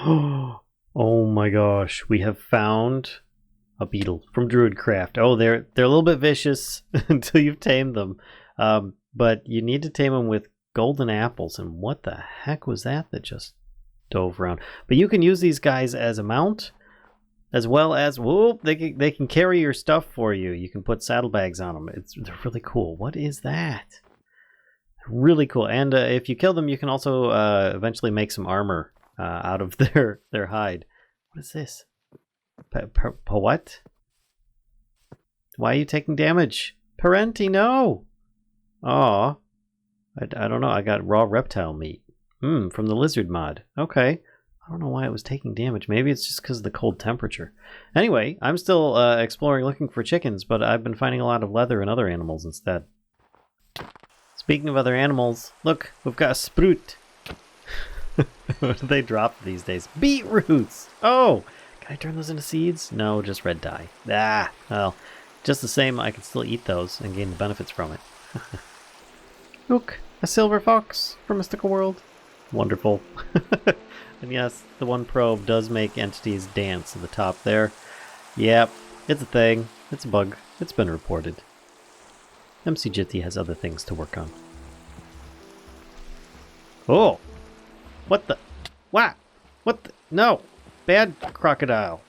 Oh my gosh, we have found a beetle from DevCraft. Oh, they're a little bit vicious until you've tamed them. But you need to tame them with golden apples. And what the heck was that just dove around? But you can use these guys as a mount, as well as whoop, they can carry your stuff for you. You can put saddlebags on them. They're really cool. What is that? Really cool. And if you kill them, you can also eventually make some armor out of their hide. What is this? What? Why are you taking damage? Parenti, no! Aw. I don't know. I got raw reptile meat. From the lizard mod. Okay. I don't know why it was taking damage. Maybe it's just because of the cold temperature. Anyway, I'm still exploring looking for chickens, but I've been finding a lot of leather and other animals instead. Speaking of other animals, look, we've got a sprout. What do they drop these days? Beetroots! Oh! Can I turn those into seeds? No, just red dye. Ah! Well, just the same, I can still eat those and gain the benefits from it. Look! A silver fox from Mystical World. Wonderful. And yes, the one probe does make entities dance at the top there. Yep, it's a thing. It's a bug. It's been reported. MC Jitty has other things to work on. Oh! What the? What? What the? No! Bad crocodile.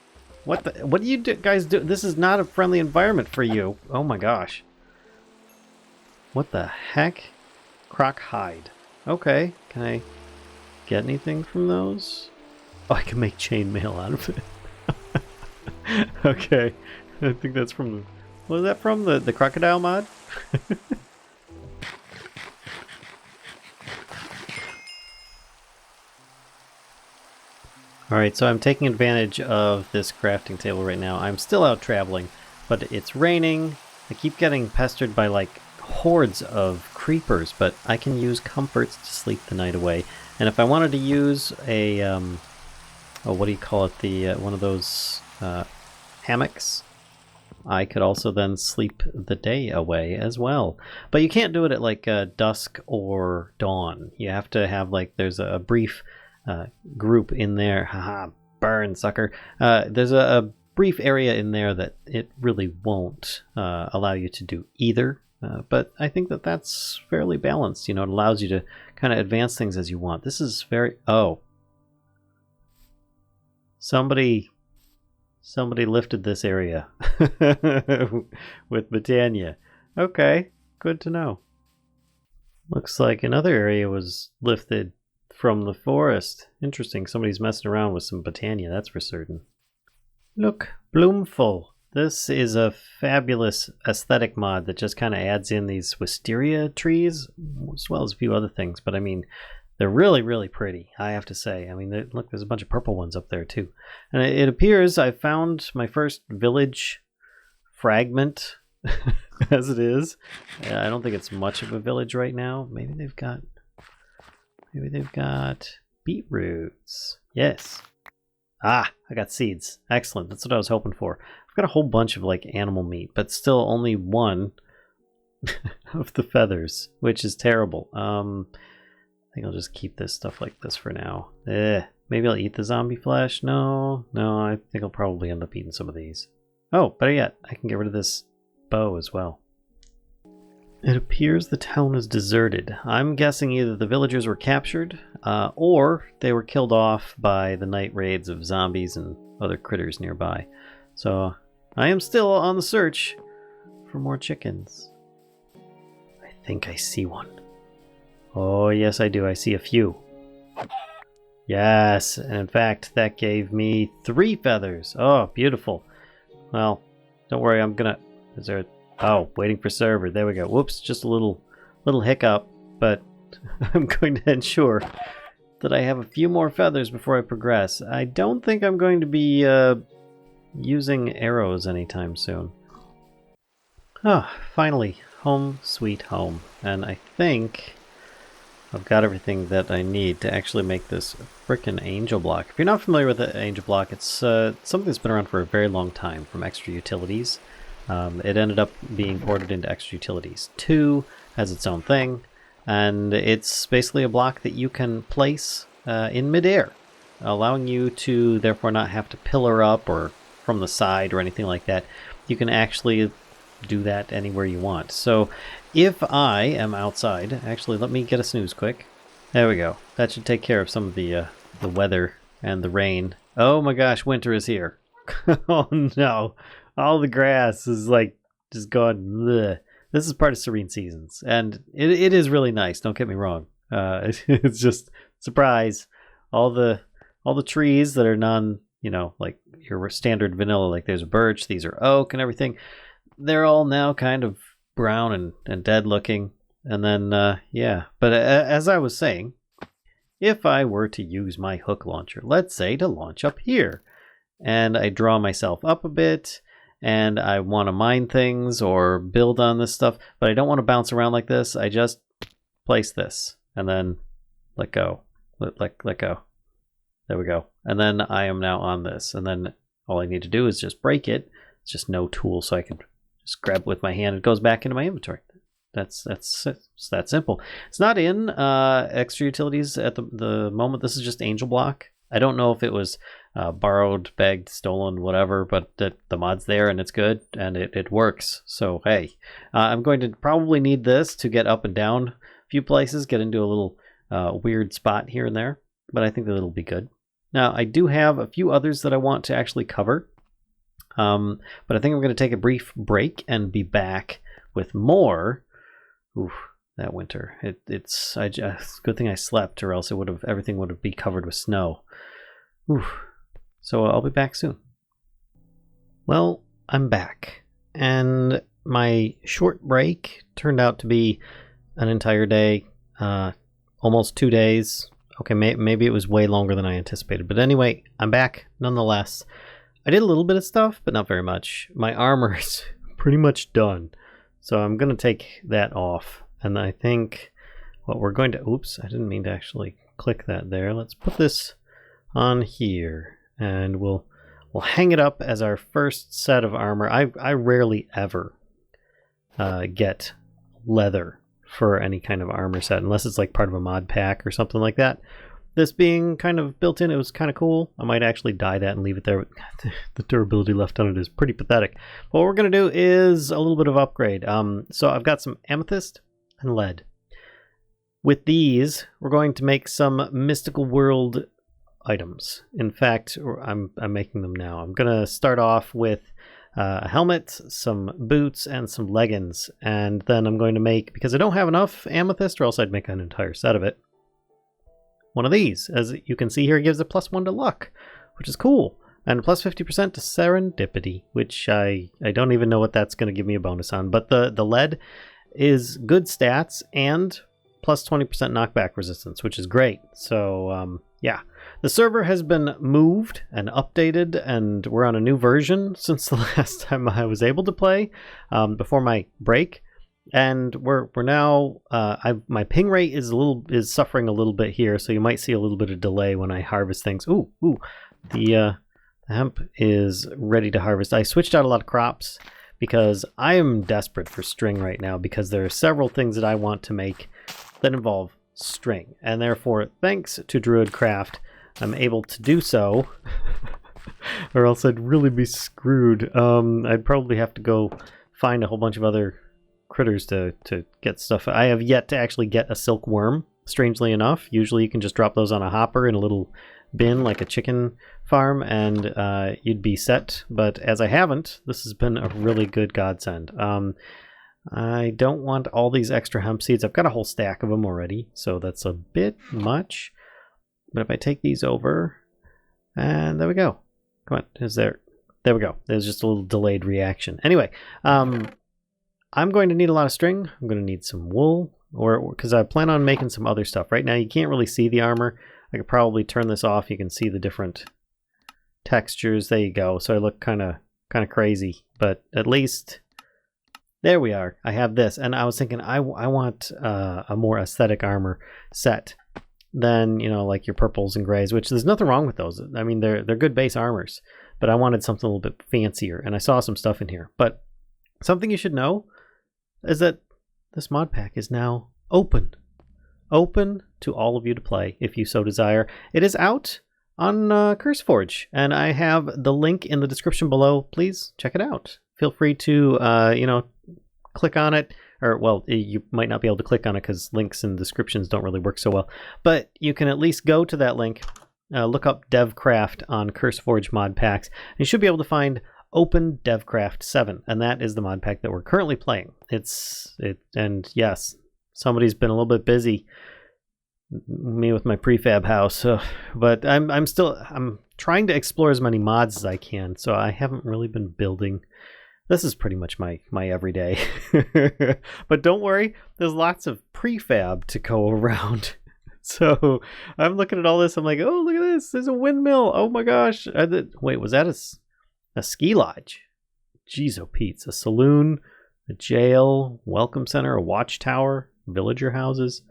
What the? What do you guys do? This is not a friendly environment for you. Oh my gosh. What the heck? Croc hide. Okay. Can I get anything from those? Oh, I can make chainmail out of it. Okay. I think that's from the... What was that from? The crocodile mod? Alright, so I'm taking advantage of this crafting table right now. I'm still out traveling, but it's raining. I keep getting pestered by like hordes of creepers, but I can use comforts to sleep the night away. And if I wanted to use a, what do you call it, the one of those hammocks, I could also then sleep the day away as well. But you can't do it at like dusk or dawn. You have to have like, there's a brief group in there. Haha, burn, sucker. There's a brief area in there that it really won't allow you to do either. But I think that that's fairly balanced. You know, it allows you to kind of advance things as you want. This is very... Oh. Somebody lifted this area with Britannia. Okay, good to know. Looks like another area was lifted from the forest. Interesting, somebody's messing around with some Britannia, that's for certain. Look, Bloomful. This is a fabulous aesthetic mod that just kind of adds in these wisteria trees, as well as a few other things. But I mean, they're really, really pretty, I have to say. I mean, look, there's a bunch of purple ones up there too. And it appears I found my first village fragment, as it is. I don't think it's much of a village right now. Maybe they've got beetroots. Yes. Ah, I got seeds. Excellent. That's what I was hoping for. I've got a whole bunch of like animal meat, but still only one of the feathers, which is terrible. I think I'll just keep this stuff like this for now. Maybe I'll eat the zombie flesh. No, I think I'll probably end up eating some of these. Oh, better yet, I can get rid of this bow as well. It appears the town is deserted. I'm guessing either the villagers were captured, or they were killed off by the night raids of zombies and other critters nearby. So I am still on the search for more chickens. I think I see one. Oh, yes, I do. I see a few. Yes, and in fact, that gave me 3 feathers. Oh, beautiful. Well, don't worry, I'm gonna... Is there a... Oh, waiting for server. There we go. Whoops, just a little hiccup, but I'm going to ensure that I have a few more feathers before I progress. I don't think I'm going to be using arrows anytime soon. Ah, finally, home sweet home. And I think I've got everything that I need to actually make this frickin' angel block. If you're not familiar with the angel block, it's something that's been around for a very long time from Extra Utilities. It ended up being ported into Extra Utilities 2 as its own thing, and it's basically a block that you can place in midair. allowing you to therefore not have to pillar up or from the side or anything like that. You can actually do that anywhere you want. So if I am outside, actually let me get a snooze quick. There we go. That should take care of some of the weather and the rain. Oh my gosh, winter is here. Oh no. All the grass is like just gone. Bleh. This is part of Serene Seasons, and it is really nice, don't get me wrong. It's just surprise. All the trees that are non, like your standard vanilla, like there's birch, these are oak and everything. They're all now kind of brown and dead looking. And then, yeah. But as I was saying, if I were to use my hook launcher, let's say to launch up here, and I draw myself up a bit, and I want to mine things or build on this stuff, but I don't want to bounce around like this, I just place this, and then let go. Let go. There we go. And then I am now on this, and then all I need to do is just break it. It's just no tool, so I can just grab it with my hand. It goes back into my inventory. It's that simple. It's not in extra utilities at the moment. This is just Angel Block. I don't know if it was borrowed, begged, stolen, whatever, but the mod's there and it's good and it works. So hey, I'm going to probably need this to get up and down a few places, get into a little weird spot here and there, but I think that it'll be good. Now I do have a few others that I want to actually cover, but I think I'm going to take a brief break and be back with more. Oof, that winter. It's good thing I slept, or else everything would have been covered with snow. Oof. So I'll be back soon. Well, I'm back, and my short break turned out to be an entire day, almost 2 days. Okay, maybe it was way longer than I anticipated, but anyway, I'm back nonetheless. I did a little bit of stuff, but not very much. My armor is pretty much done. So I'm going to take that off, and I think what we're going to, oops, I didn't mean to actually click that there. Let's put this on here, and we'll hang it up as our first set of armor. I rarely ever get leather for any kind of armor set, unless it's like part of a mod pack or something like that. This being kind of built in, it was kind of cool. I might actually dye that and leave it there. The durability left on it is pretty pathetic. What we're going to do is a little bit of upgrade. So I've got some amethyst and lead. With these, we're going to make some mystical world items. In fact, I'm making them now. I'm going to start off with a helmet, some boots, and some leggings. And then I'm going to make, because I don't have enough amethyst, or else I'd make an entire set of it, one of these. As you can see here, it gives a +1 to luck, which is cool, and plus 50% to serendipity, which I don't even know what that's going to give me a bonus on. But the lead is good stats and plus 20% knockback resistance, which is great. So yeah, the server has been moved and updated, and we're on a new version since the last time I was able to play before my break. And we're now my ping rate is suffering a little bit here, so you might see a little bit of delay when I harvest things. Ooh, the hemp is ready to harvest. I switched out a lot of crops because I am desperate for string right now, because there are several things that I want to make that involve string, and therefore, thanks to DevCraft, I'm able to do so. Or else I'd really be screwed. I'd probably have to go find a whole bunch of other critters to get stuff. I have yet to actually get a silkworm, strangely enough. Usually you can just drop those on a hopper in a little bin like a chicken farm, and you'd be set. But as I haven't, this has been a really good godsend. I don't want all these extra hemp seeds. I've got a whole stack of them already, so that's a bit much. But if I take these over, and there we go. Come on, there we go. There's just a little delayed reaction. Anyway, I'm going to need a lot of string. I'm going to need some wool, or because I plan on making some other stuff. Right now you can't really see the armor. I could probably turn this off. You can see the different textures. There you go. So I look kind of crazy, but at least there we are. I have this, and I was thinking I want a more aesthetic armor set than, like your purples and grays, which there's nothing wrong with those. I mean, they're good base armors, but I wanted something a little bit fancier, and I saw some stuff in here. But something you should know is that this mod pack is now open to all of you to play if you so desire. It is out on CurseForge, and I have the link in the description below. Please check it out. Feel free to, click on it. Or, well, you might not be able to click on it because links and descriptions don't really work so well. But you can at least go to that link, look up DevCraft on CurseForge mod packs. And you should be able to find Open DevCraft7, and that is the mod pack that we're currently playing. And yes, somebody's been a little bit busy, me with my prefab house, but I'm trying to explore as many mods as I can, so I haven't really been building. This is pretty much my everyday. But don't worry, there's lots of prefab to go around. So I'm looking at all this, I'm like, oh, look at this, there's a windmill, oh my gosh. Wait, was that a ski lodge? Jeez, oh Pete's. A saloon, a jail, welcome center, a watchtower, villager houses,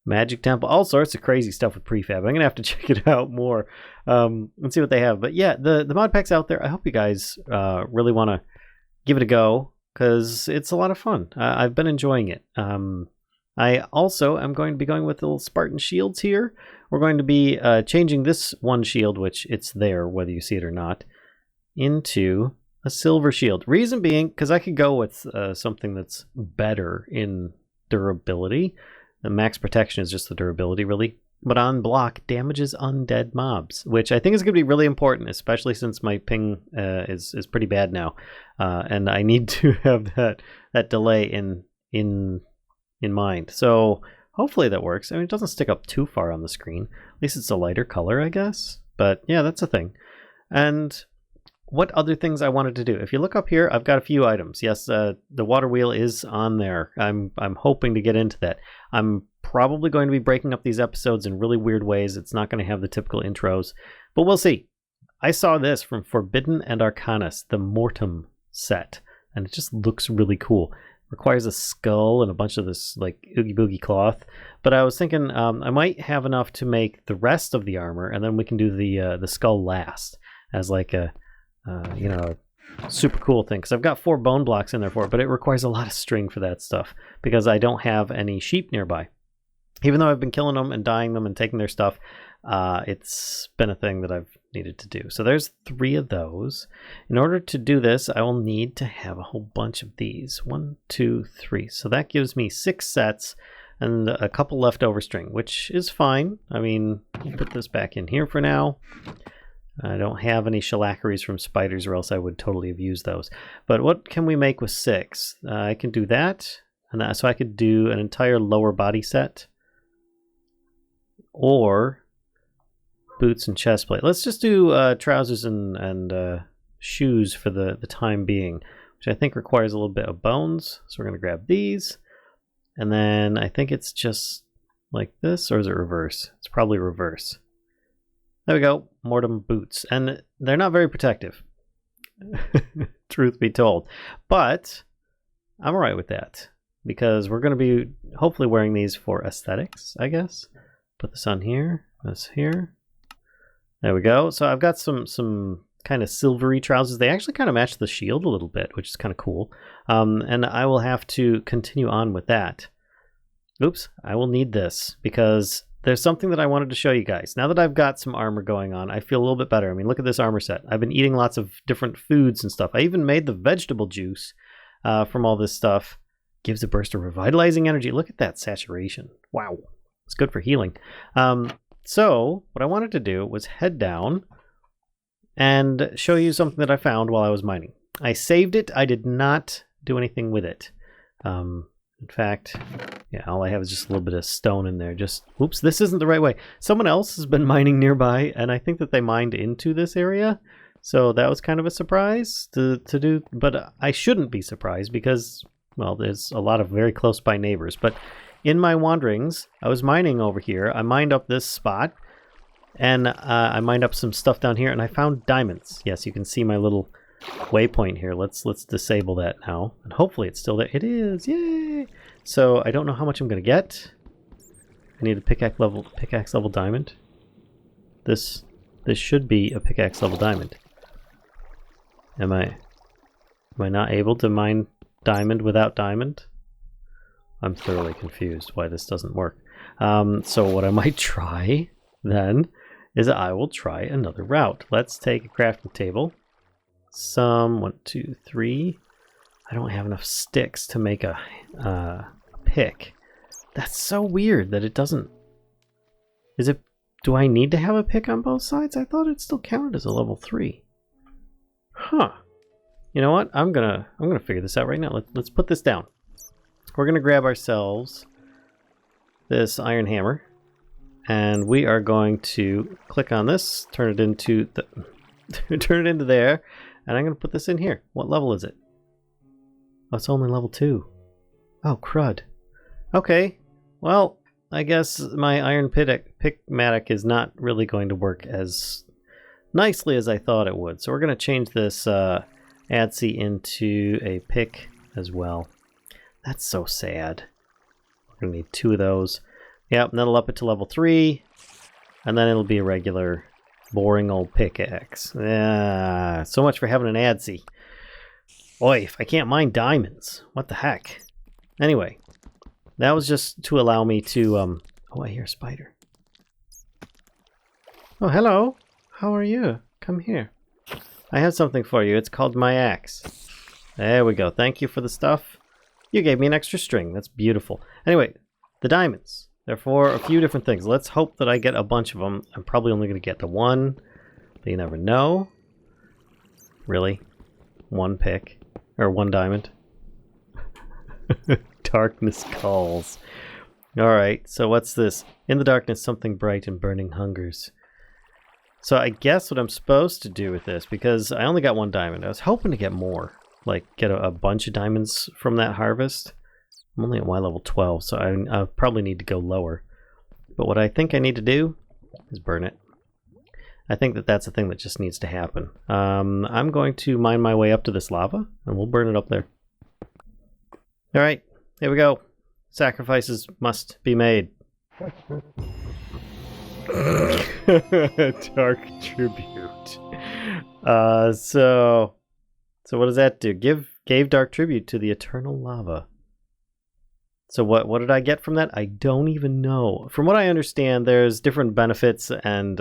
magic temple, all sorts of crazy stuff with prefab. I'm going to have to check it out more and see what they have. But yeah, the mod pack's out there. I hope you guys really want to give it a go because it's a lot of fun. I've been enjoying it. I also am going to be going with the little Spartan Shields here. We're going to be changing this one shield, which it's there whether you see it or not, into a silver shield. Reason being, because I could go with something that's better in durability. The max protection is just the durability, really. But on block, damages undead mobs, which I think is going to be really important, especially since my ping is pretty bad now. And I need to have that delay in mind. So hopefully that works. I mean, it doesn't stick up too far on the screen. At least it's a lighter color, I guess. But yeah, that's a thing. And what other things I wanted to do? If you look up here, I've got a few items. Yes, the water wheel is on there. I'm hoping to get into that. I'm probably going to be breaking up these episodes in really weird ways. It's not going to have the typical intros, but we'll see. I saw this from Forbidden and Arcanus, the Mortem set, and it just looks really cool. Requires a skull and a bunch of this like oogie boogie cloth. But I was thinking I might have enough to make the rest of the armor, and then we can do the skull last as like a super cool thing, because I've got 4 bone blocks in there for it, but it requires a lot of string for that stuff because I don't have any sheep nearby. Even though I've been killing them and dyeing them and taking their stuff, it's been a thing that I've needed to do. So there's 3 of those. In order to do this, I will need to have a whole bunch of these. 1, 2, 3. So that gives me 6 sets and a couple leftover string, which is fine. I mean, I'll put this back in here for now. I don't have any shellackeries from spiders, or else I would totally have used those. But what can we make with 6? I can do that, and so I could do an entire lower body set, or boots and chest plate. Let's just do trousers and shoes for the time being, which I think requires a little bit of bones. So we're going to grab these, and then I think it's just like this, or is it reverse? It's probably reverse. There we go, Mortem Boots. And they're not very protective, truth be told. But I'm all right with that, because we're going to be hopefully wearing these for aesthetics, I guess. Put this on here, this here. There we go. So I've got some kind of silvery trousers. They actually kind of match the shield a little bit, which is kind of cool. And I will have to continue on with that. Oops, I will need this, because there's something that I wanted to show you guys. Now that I've got some armor going on, I feel a little bit better. I mean, look at this armor set. I've been eating lots of different foods and stuff. I even made the vegetable juice from all this stuff. Gives a burst of revitalizing energy. Look at that saturation. Wow. It's good for healing. So what I wanted to do was head down and show you something that I found while I was mining. I saved it. I did not do anything with it. In fact, yeah, all I have is just a little bit of stone in there. Just, oops, this isn't the right way. Someone else has been mining nearby, and I think that they mined into this area. So that was kind of a surprise to do, but I shouldn't be surprised because, well, there's a lot of very close by neighbors. But in my wanderings, I was mining over here. I mined up this spot, and I mined up some stuff down here, and I found diamonds. Yes, you can see my little waypoint here. Let's disable that now, and hopefully it's still there. It is, yay! So I don't know how much I'm gonna get. I need a pickaxe level diamond. This should be a pickaxe level diamond. Am I not able to mine diamond without diamond? I'm thoroughly confused why this doesn't work. So what I might try then is that I will try another route. Let's take a crafting table. Some 1, 2, 3. I don't have enough sticks to make a pick. That's so weird that it doesn't. Is it? Do I need to have a pick on both sides? I thought it still counted as a level 3. Huh. You know what? I'm gonna figure this out right now. Let's put this down. We're gonna grab ourselves this iron hammer, and we are going to click on this, turn it into there, and I'm gonna put this in here. What level is it? Oh, it's only level 2. Oh, crud. Okay. Well, I guess my iron pickmatic is not really going to work as nicely as I thought it would. So we're going to change this ADSI into a pick as well. That's so sad. We're going to need 2 of those. Yep, and that'll up it to level 3. And then it'll be a regular, boring old pickaxe. So much for having an ADSI. Boy, if I can't mine diamonds. What the heck? Anyway. That was just to allow me to, oh, I hear a spider. Oh, hello. How are you? Come here. I have something for you. It's called my axe. There we go. Thank you for the stuff. You gave me an extra string. That's beautiful. Anyway, the diamonds. They're for a few different things. Let's hope that I get a bunch of them. I'm probably only going to get to 1, but you never know. Really? 1 pick? Or 1 diamond? Darkness calls. Alright, so what's this? In the darkness, something bright and burning hungers. So I guess what I'm supposed to do with this, because I only got 1 diamond. I was hoping to get more. Like, get a bunch of diamonds from that harvest. I'm only at Y level 12, so I probably need to go lower. But what I think I need to do is burn it. I think that that's a thing that just needs to happen. I'm going to mine my way up to this lava, and we'll burn it up there. Alright. Here we go. Sacrifices must be made. Dark tribute. So what does that do? Gave dark tribute to the eternal lava. So what did I get from that? I don't even know. From what I understand, there's different benefits and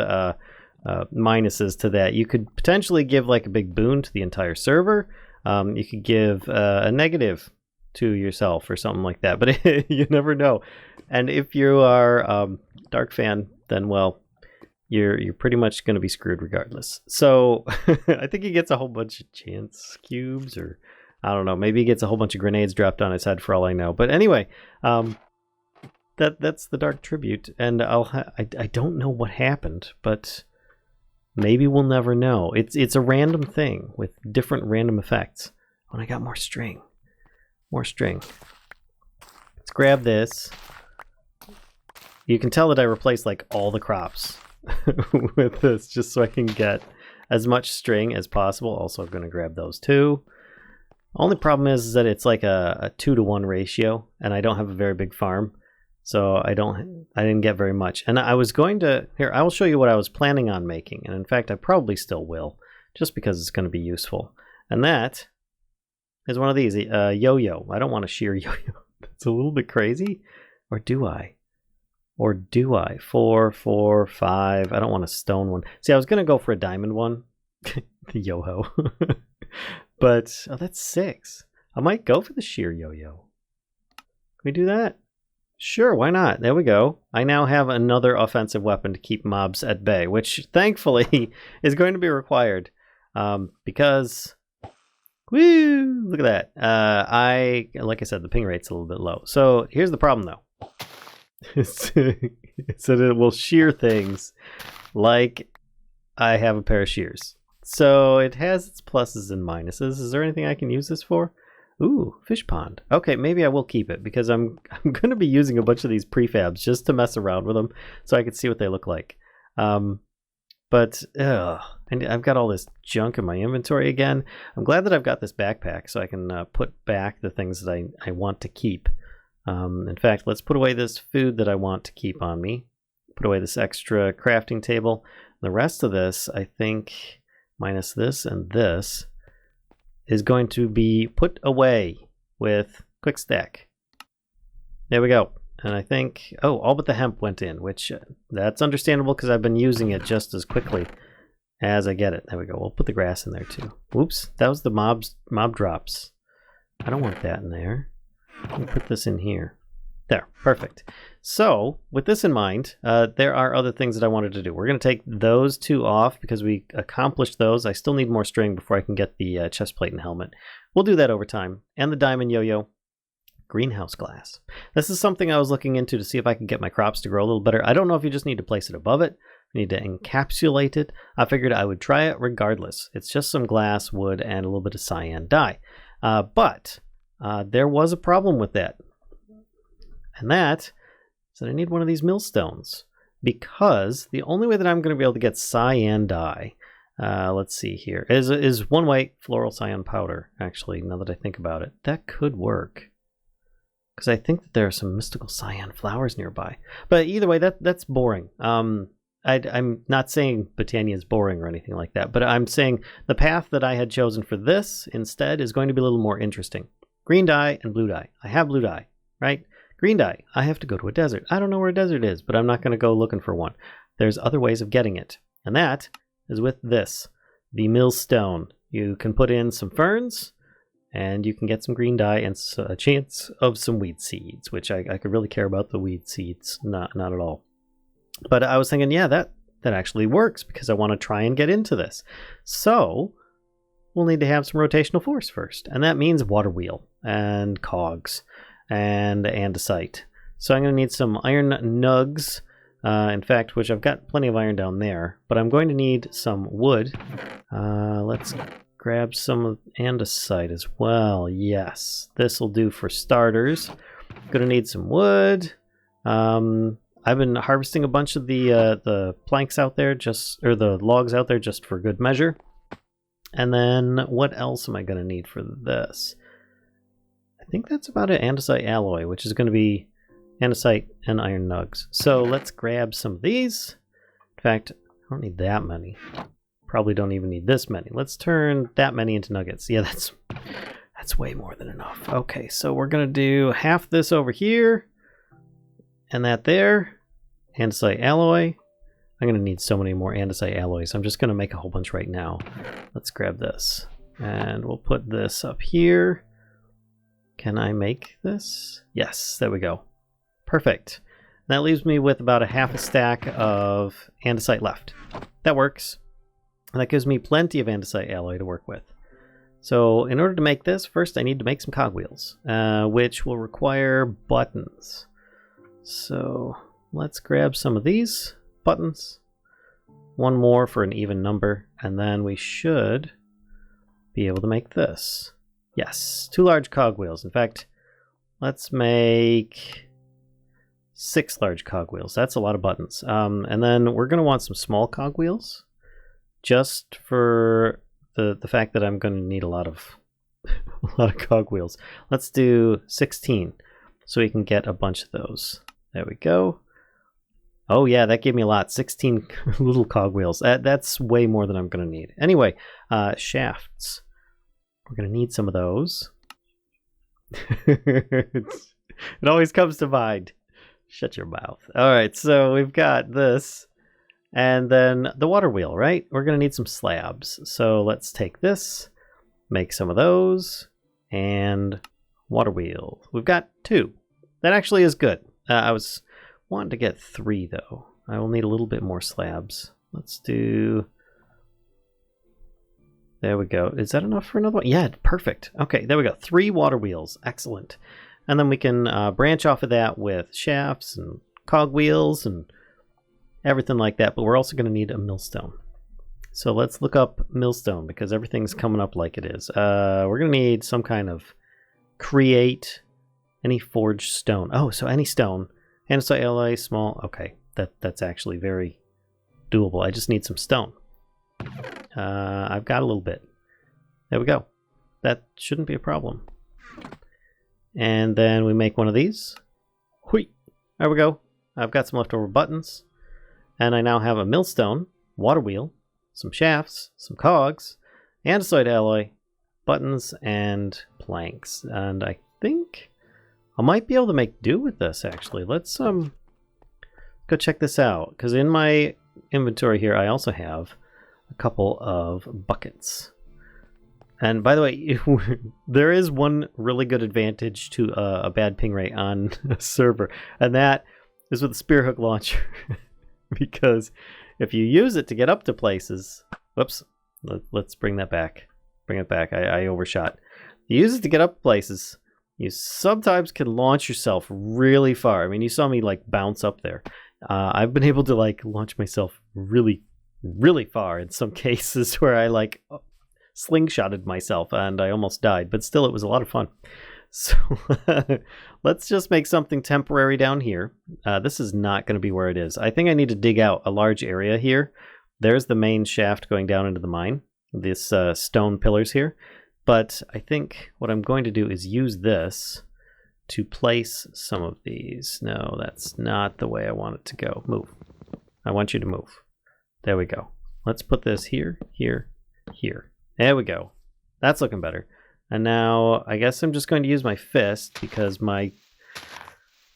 minuses to that. You could potentially give like a big boon to the entire server. You could give a negative to yourself or something like that, but you never know. And if you are Dark fan, then well, you're pretty much going to be screwed regardless. So I think he gets a whole bunch of chance cubes, or I don't know, maybe he gets a whole bunch of grenades dropped on his head for all I know. But anyway, that's the Dark Tribute, and I don't know what happened, but maybe we'll never know. It's a random thing with different random effects. Oh, and I got more string. More string. Let's grab this. You can tell that I replaced like all the crops with this just so I can get as much string as possible. Also, I'm going to grab those too. Only problem is that it's like a 2-to-1 ratio, and I don't have a very big farm, so I didn't get very much. And I was going to, here, I will show you what I was planning on making, and in fact I probably still will, just because it's going to be useful. And that is one of these, yo-yo. I don't want a sheer yo-yo. That's a little bit crazy. Or do I? Or do I? 4, 4, 5. I don't want a stone one. See, I was going to go for a diamond one. The yo-ho. But, oh, that's 6. I might go for the sheer yo-yo. Can we do that? Sure, why not? There we go. I now have another offensive weapon to keep mobs at bay, which thankfully is going to be required. Because... woo! Look at that. Like I said, the ping rate's a little bit low. So here's the problem, though. It's that it will shear things like I have a pair of shears. So it has its pluses and minuses. Is there anything I can use this for? Ooh, fish pond. Okay, maybe I will keep it because I'm going to be using a bunch of these prefabs just to mess around with them so I can see what they look like. But I've got all this junk in my inventory again. I'm glad that I've got this backpack so I can put back the things that I want to keep. In fact, let's put away this food that I want to keep on me. Put away this extra crafting table. The rest of this, I think, minus this and this, is going to be put away with quick stack. There we go. And I think, oh, all but the hemp went in, which that's understandable because I've been using it just as quickly as I get it. There we go. We'll put the grass in there too. Whoops, that was the mob drops. I don't want that in there. Let me put this in here. There, perfect. So, with this in mind, there are other things that I wanted to do. We're going to take those two off because we accomplished those. I still need more string before I can get the chest plate and helmet. We'll do that over time. And the diamond yo-yo. Greenhouse glass. This is something I was looking into to see if I could get my crops to grow a little better. I don't know if you just need to place it above it. You need to encapsulate it. I figured I would try it regardless. It's just some glass, wood, and a little bit of cyan dye. But there was a problem with that. And that is that I need one of these millstones. Because the only way that I'm going to be able to get cyan dye, let's see here, is one white floral cyan powder, actually, now that I think about it. That could work. Because I think that there are some mystical cyan flowers nearby. But either way, that's boring. I'm not saying Botania is boring or anything like that, but I'm saying the path that I had chosen for this instead is going to be a little more interesting. Green dye and blue dye. I have blue dye, right? Green dye. I have to go to a desert. I don't know where a desert is, but I'm not going to go looking for one. There's other ways of getting it. And that is with this, the Millstone. You can put in some ferns, and you can get some green dye and a chance of some weed seeds, which I could really care about the weed seeds. Not at all. But I was thinking, yeah, that actually works because I want to try and get into this. So we'll need to have some rotational force first. And that means water wheel and cogs and andesite. So I'm going to need some iron nugs. In fact, which I've got plenty of iron down there. But I'm going to need some wood. Let's grab some andesite as well. Yes, this will do for starters. Gonna need some wood. I've been harvesting a bunch of the planks out there, or the logs out there, just for good measure. And then what else am I gonna need for this? I think that's about it. Andesite alloy, which is gonna be andesite and iron nugs. So let's grab some of these. In fact, I don't need that many. Probably don't even need this many. Let's turn that many into nuggets. Yeah, that's way more than enough. Okay, so we're gonna do half this over here and that there. Andesite alloy. I'm gonna need so many more andesite alloys. I'm just gonna make a whole bunch right now. Let's grab this and we'll put this up here. Can I make this? Yes, there we go. Perfect. That leaves me with about a half a stack of andesite left. That works. And that gives me plenty of andesite alloy to work with. So in order to make this, first I need to make some cogwheels, which will require buttons. So let's grab some of these buttons. One more for an even number, and then we should be able to make this. Yes, 2 large cogwheels. In fact, let's make 6 large cogwheels. That's a lot of buttons. And then we're going to want some small cogwheels, just for the fact that I'm going to need a lot of cogwheels. Let's do 16, so we can get a bunch of those. There we go. Oh yeah, that gave me a lot. 16 little cogwheels. That's way more than I'm going to need. Anyway, shafts. We're going to need some of those. It always comes to mind. Shut your mouth. All right, so we've got this. And then the water wheel, right? We're going to need some slabs. So let's take this, make some of those, and water wheel. We've got 2. That actually is good. I was wanting to get 3, though. I will need a little bit more slabs. Let's do... There we go. Is that enough for another one? Yeah, perfect. Okay, there we go. 3 water wheels. Excellent. And then we can branch off of that with shafts and cogwheels and everything like that. But we're also going to need a millstone. So let's look up millstone because everything's coming up like it is. We're going to need some kind of create any forged stone. Oh, so any stone. Andesite alloy, small. Okay, that's actually very doable. I just need some stone. I've got a little bit. There we go. That shouldn't be a problem. And then we make one of these. Hui! There we go. I've got some leftover buttons. And I now have a millstone, water wheel, some shafts, some cogs, andesite alloy, buttons, and planks. And I think I might be able to make do with this, actually. Let's go check this out, because in my inventory here I also have a couple of buckets. And by the way, there is one really good advantage to a bad ping rate on a server, and that is with the Spearhook Launcher. Because if you use it to get up to places... Whoops. Let's bring that back. Bring it back. I overshot. You use it to get up places. You sometimes can launch yourself really far. I mean, you saw me like bounce up there. I've been able to like launch myself really, really far in some cases where I like slingshotted myself and I almost died. But still, it was a lot of fun. So let's just make something temporary down here. This is not going to be where it is. I think I need to dig out a large area here. There's the main shaft going down into the mine. This stone pillars here. But I think what I'm going to do is use this to place some of these. No, that's not the way I want it to go. Move. I want you to move. There we go. Let's put this here, here, here. There we go. That's looking better. And now I guess I'm just going to use my fist because my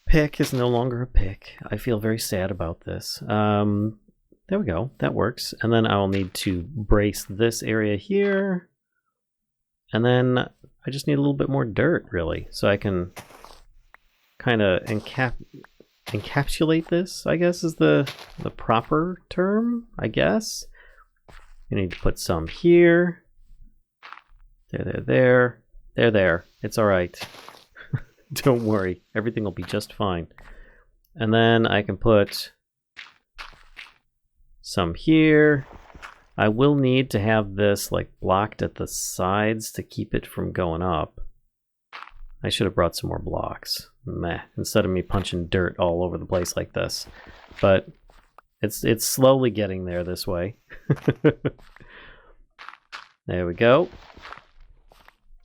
pick is no longer a pick. I feel very sad about this. There we go. That works. And then I'll need to brace this area here. And then I just need a little bit more dirt, really, so I can kind of encapsulate this, I guess is the proper term, I guess. You need to put some here. There. It's all right. Don't worry. Everything will be just fine. And then I can put some here. I will need to have this like blocked at the sides to keep it from going up. I should have brought some more blocks. Meh. Instead of me punching dirt all over the place like this. But it's slowly getting there this way. There we go.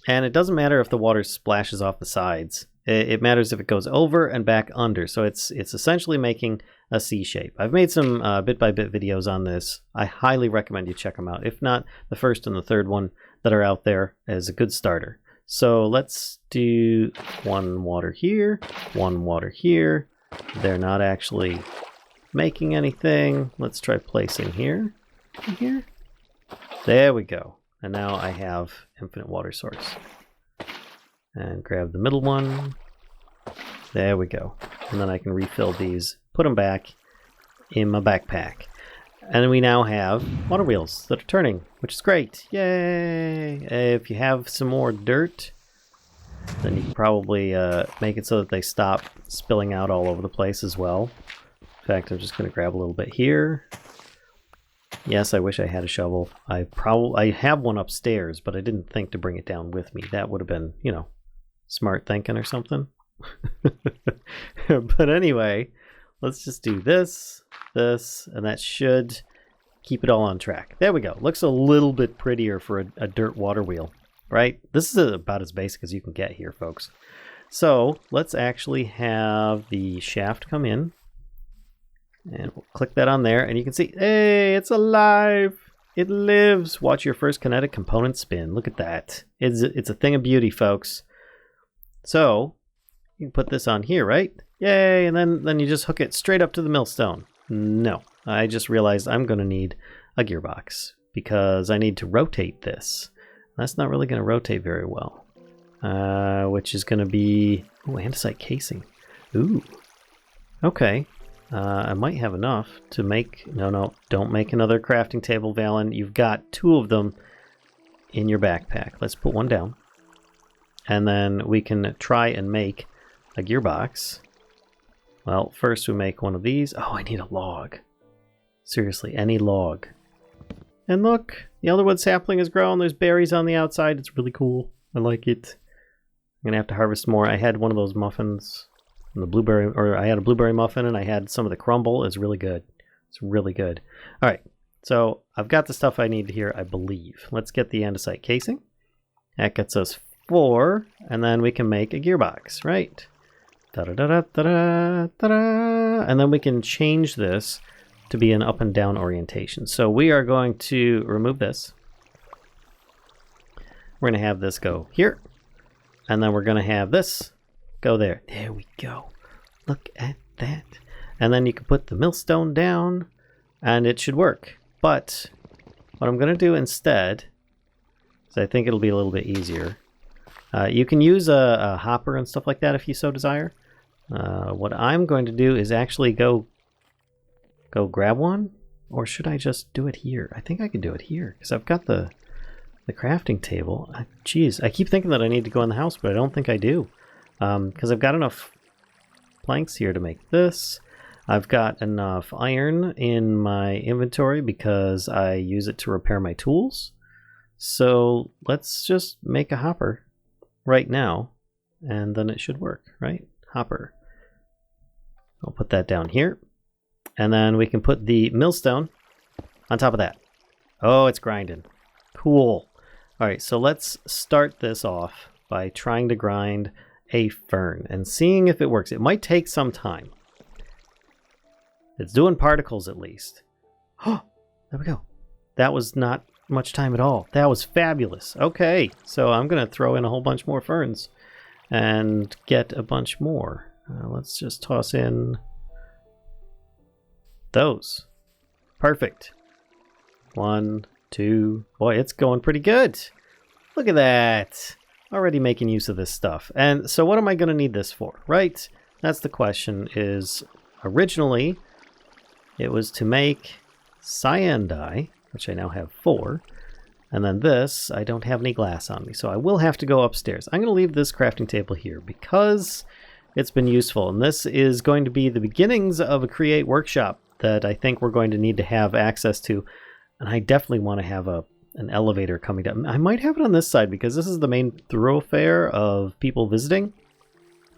And it doesn't matter if the water splashes off the sides. It matters if it goes over and back under. So it's essentially making a C shape. I've made some bit-by-bit videos on this. I highly recommend you check them out. If not, the first and the third one that are out there is a good starter. So let's do one water here, one water here. They're not actually making anything. Let's try placing here and here. There we go. And now I have infinite water source. And grab the middle one. There we go. And then I can refill these, put them back in my backpack. And we now have water wheels that are turning, which is great. Yay! If you have some more dirt, then you can probably make it so that they stop spilling out all over the place as well. In fact, I'm just going to grab a little bit here. Yes, I wish I had a shovel. I have one upstairs, but I didn't think to bring it down with me. That would have been, you know, smart thinking or something. But anyway, let's just do this, and that should keep it all on track. There we go. Looks a little bit prettier for a dirt water wheel, right? This is about as basic as you can get here, folks. So let's actually have the shaft come in. And we'll click that on there, and you can see, hey, it's alive! It lives! Watch your first kinetic component spin. Look at that. It's a thing of beauty, folks. So, you can put this on here, right? Yay! And then you just hook it straight up to the millstone. No, I just realized I'm going to need a gearbox, because I need to rotate this. That's not really going to rotate very well. Which is going to be... Ooh, andesite casing. Ooh. Okay. I might have enough to make... No, don't make another crafting table, Valen. You've got 2 of them in your backpack. Let's put one down. And then we can try and make a gearbox. Well, first we make one of these. Oh, I need a log. Seriously, any log. And look, the Elderwood sapling has grown. There's berries on the outside. It's really cool. I like it. I'm going to have to harvest more. I had one of those muffins... the blueberry, or I had a blueberry muffin and I had some of the crumble. It's really good. It's really good. All right, so I've got the stuff I need here, I believe. Let's get the andesite casing. That gets us 4, and then we can make a gearbox, right? Da-da-da-da-da-da-da. And then we can change this to be an up and down orientation. So we are going to remove this. We're going to have this go here, and then we're going to have this go there. There we go. Look at that. And then you can put the millstone down, and it should work. But what I'm going to do instead, is I think it'll be a little bit easier. You can use a hopper and stuff like that if you so desire. What I'm going to do is actually go grab one, or should I just do it here? I think I can do it here because I've got the crafting table. Geez, I keep thinking that I need to go in the house, but I don't think I do because I've got enough planks here to make this. I've got enough iron in my inventory because I use it to repair my tools. So let's just make a hopper right now, and then it should work, right? Hopper. I'll put that down here. And then we can put the millstone on top of that. Oh, it's grinding. Cool. All right, so let's start this off by trying to grind a fern and seeing if it works. It might take some time. It's doing particles at least. Oh, there we go. That was not much time at all. That was fabulous. Okay, so I'm going to throw in a whole bunch more ferns and get a bunch more. Let's just toss in those. Perfect. 1, 2. Boy, it's going pretty good. Look at that. Already making use of this stuff. And so what am I going to need this for, right? That's the question. Is originally it was to make Cyan Dye, which I now have 4. And then this, I don't have any glass on me, so I will have to go upstairs. I'm going to leave this crafting table here because it's been useful. And this is going to be the beginnings of a Create workshop that I think we're going to need to have access to. And I definitely want to have an elevator coming down. I might have it on this side because this is the main thoroughfare of people visiting.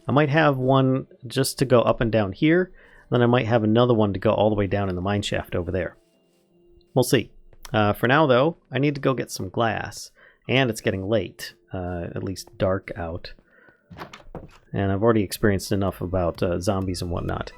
I might have one just to go up and down here. Then I might have another one to go all the way down in the mine shaft over there. We'll see. For now, though, I need to go get some glass. And it's getting late. At least dark out. And I've already experienced enough about zombies and whatnot.